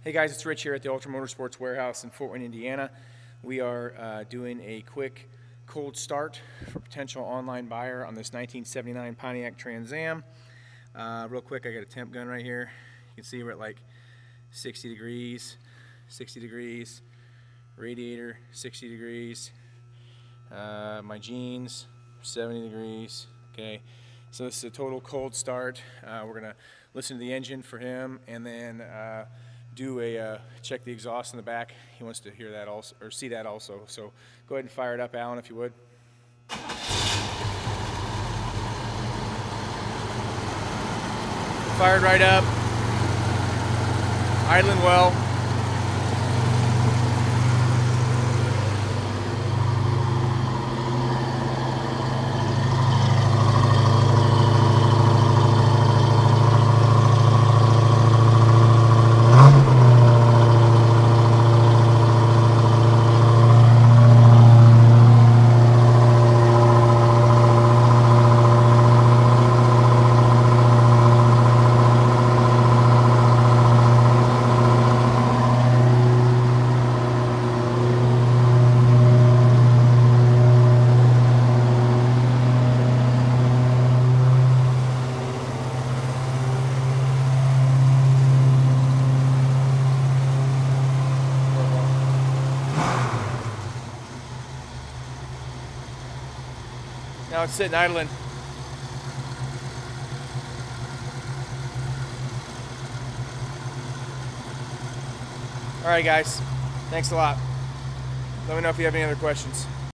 Hey guys, it's Rich here at the Ultra Motorsports Warehouse in Fort Wayne, Indiana. We are doing a quick cold start for potential online buyer on this 1979 Pontiac Trans Am. Real quick, I got a temp gun right here. You can see we're at like 60 degrees, radiator 60 degrees, my jeans 70 degrees. Okay, so this is a total cold start. We're gonna listen to the engine for him, and then do a check the exhaust in the back. He wants to hear that also, or see that also. So go ahead and fire it up, Alan, if you would. Fired right up, idling well. Now it's sitting idling. All right, guys. Thanks a lot. Let me know if you have any other questions.